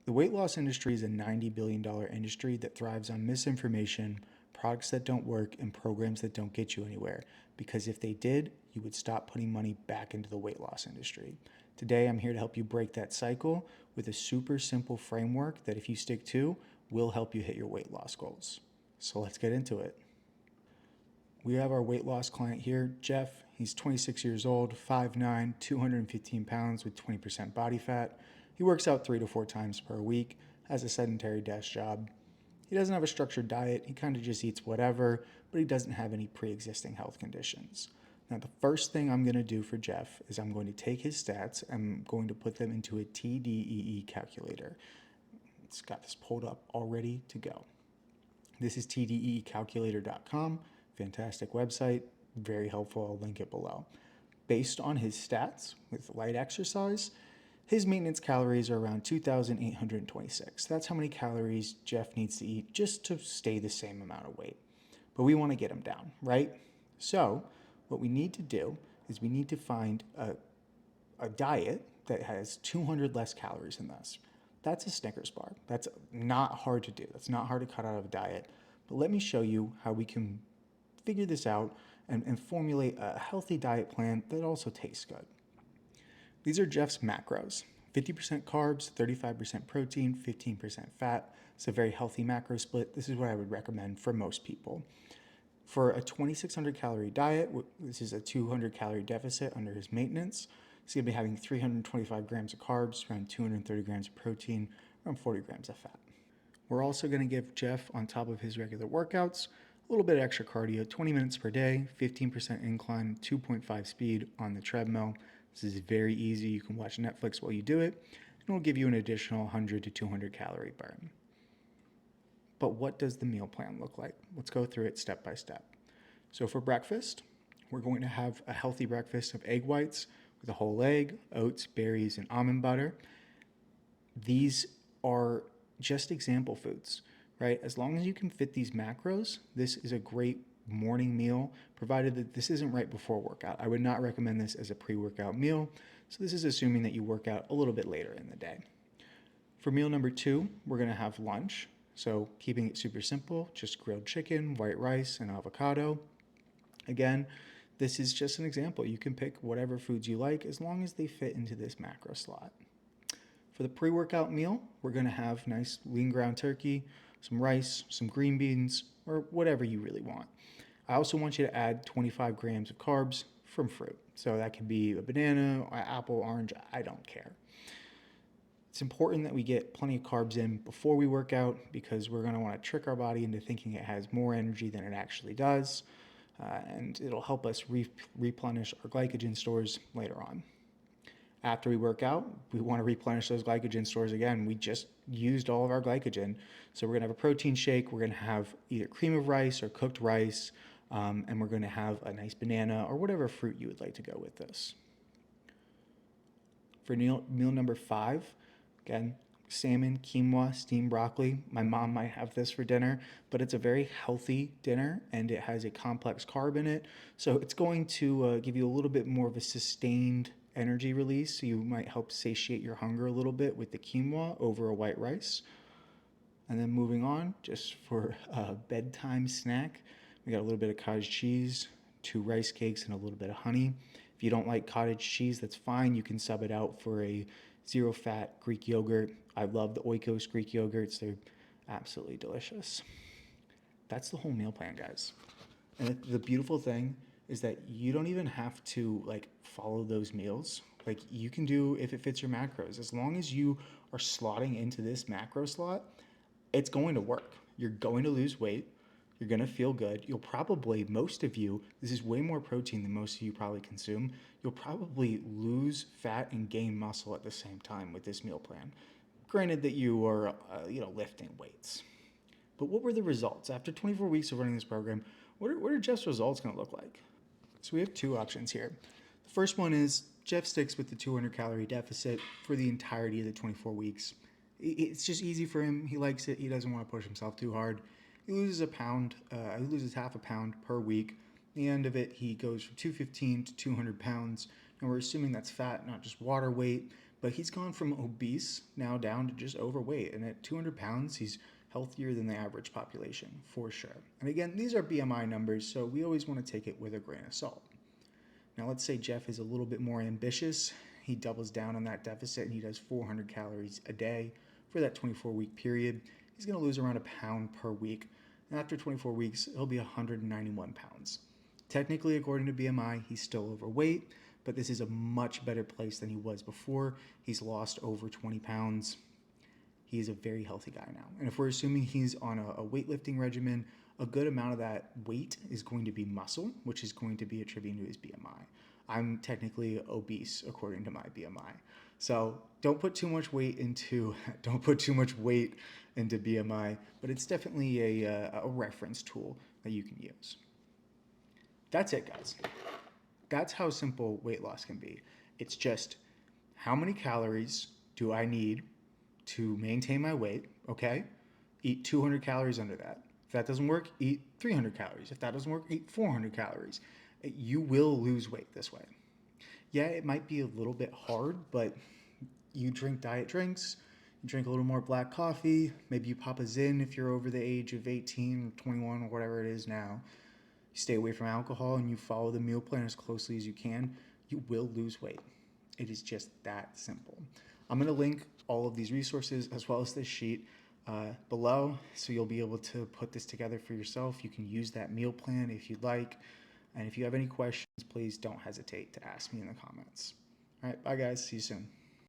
The weight loss industry is a $90 billion industry that thrives on misinformation, products that don't work, and programs that don't get you anywhere. Because if they did, you would stop putting money back into the weight loss industry. Today, I'm here to help you break that cycle with a super simple framework that, if you stick to, will help you hit your weight loss goals. So let's get into it. We have our weight loss client here, Jeff. He's 26 years old, 5'9", 215 pounds with 20% body fat. He works out 3 to 4 times per week, has a sedentary desk job. He doesn't have a structured diet. He kind of just eats whatever, but he doesn't have any pre-existing health conditions. Now, the first thing I'm going to do for Jeff is I'm going to take his stats and I'm going to put them into a TDEE calculator. It's got this pulled up all ready to go. This is TDEEcalculator.com. Fantastic website, very helpful. I'll link it below. Based on his stats with light exercise, his maintenance calories are around 2,826. That's how many calories Jeff needs to eat just to stay the same amount of weight. But we want to get him down, right? So what we need to do is we need to find a diet that has 200 less calories than this. That's a Snickers bar. That's not hard to do. That's not hard to cut out of a diet. But let me show you how we can figure this out and formulate a healthy diet plan that also tastes good. These are Jeff's macros: 50% carbs, 35% protein, 15% fat. It's a very healthy macro split. This is what I would recommend for most people. For a 2,600 calorie diet, this is a 200 calorie deficit under his maintenance. He's going to be having 325 grams of carbs, around 230 grams of protein, around 40 grams of fat. We're also going to give Jeff, on top of his regular workouts, a little bit of extra cardio, 20 minutes per day, 15% incline, 2.5 speed on the treadmill. This is very easy. You can watch Netflix while you do it, and it'll give you an additional 100 to 200 calorie burn. But what does the meal plan look like? Let's go through it step by step. So for breakfast, we're going to have a healthy breakfast of egg whites with a whole egg, oats, berries, and almond butter. These are just example foods, right? As long as you can fit these macros, this is a great morning meal, provided that this isn't right before workout. I would not recommend this as a pre-workout meal. So this is assuming that you work out a little bit later in the day. For meal number 2, we're going to have lunch. So keeping it super simple, just grilled chicken, white rice, and avocado. Again, this is just an example. You can pick whatever foods you like as long as they fit into this macro slot. For the pre-workout meal, we're going to have nice lean ground turkey, some rice, some green beans, or whatever you really want. I also want you to add 25 grams of carbs from fruit. So that could be a banana, an apple, orange, I don't care. It's important that we get plenty of carbs in before we work out because we're going to want to trick our body into thinking it has more energy than it actually does. And it'll help us replenish our glycogen stores later on. After we work out, we want to replenish those glycogen stores again. We just used all of our glycogen. So we're going to have a protein shake. We're going to have either cream of rice or cooked rice. And we're going to have a nice banana or whatever fruit you would like to go with this. For meal number 5, again, salmon, quinoa, steamed broccoli. My mom might have this for dinner, but it's a very healthy dinner and it has a complex carb in it. So it's going to give you a little bit more of a sustained energy release. So you might help satiate your hunger a little bit with the quinoa over a white rice. And then moving on, just for a bedtime snack, we got a little bit of cottage cheese, 2 rice cakes, and a little bit of honey. If you don't like cottage cheese, that's fine. You can sub it out for a zero-fat Greek yogurt. I love the Oikos Greek yogurts. They're absolutely delicious. That's the whole meal plan, guys. And the beautiful thing is that you don't even have to follow those meals. You can do if it fits your macros. As long as you are slotting into this macro slot, it's going to work. You're going to lose weight. You're going to feel good. You'll probably, most of you, this is way more protein than most of you probably consume. You'll probably lose fat and gain muscle at the same time with this meal plan. Granted that you are, lifting weights. But what were the results? After 24 weeks of running this program, what are Jeff's results going to look like? So we have 2 options here. The first one is Jeff sticks with the 200 calorie deficit for the entirety of the 24 weeks. It's just easy for him. He likes it. He doesn't want to push himself too hard. He loses he loses half a pound per week. At the end of it, he goes from 215 to 200 pounds. And we're assuming that's fat, not just water weight. But he's gone from obese now down to just overweight. And at 200 pounds, he's healthier than the average population, for sure. And again, these are BMI numbers, so we always want to take it with a grain of salt. Now, let's say Jeff is a little bit more ambitious. He doubles down on that deficit and he does 400 calories a day for that 24-week period. He's going to lose around a pound per week. And after 24 weeks, he'll be 191 pounds. Technically, according to BMI, he's still overweight, but this is a much better place than he was before. He's lost over 20 pounds. He is a very healthy guy now. And if we're assuming he's on a weightlifting regimen, a good amount of that weight is going to be muscle, which is going to be attributed to his BMI. I'm technically obese according to my BMI. So don't put too much weight into BMI, but it's definitely a reference tool that you can use. That's it, guys. That's how simple weight loss can be. It's just how many calories do I need to maintain my weight, okay? Eat 200 calories under that. If that doesn't work, eat 300 calories. If that doesn't work, eat 400 calories. You will lose weight this way. Yeah, it might be a little bit hard, but you drink diet drinks, you drink a little more black coffee, maybe you pop a Zyn if you're over the age of 18 or 21 or whatever it is now. You stay away from alcohol and you follow the meal plan as closely as you can, you will lose weight. It is just that simple. I'm going to link all of these resources as well as this sheet below, so you'll be able to put this together for yourself. You can use that meal plan if you'd like. And if you have any questions, please don't hesitate to ask me in the comments. All right, bye guys. See you soon.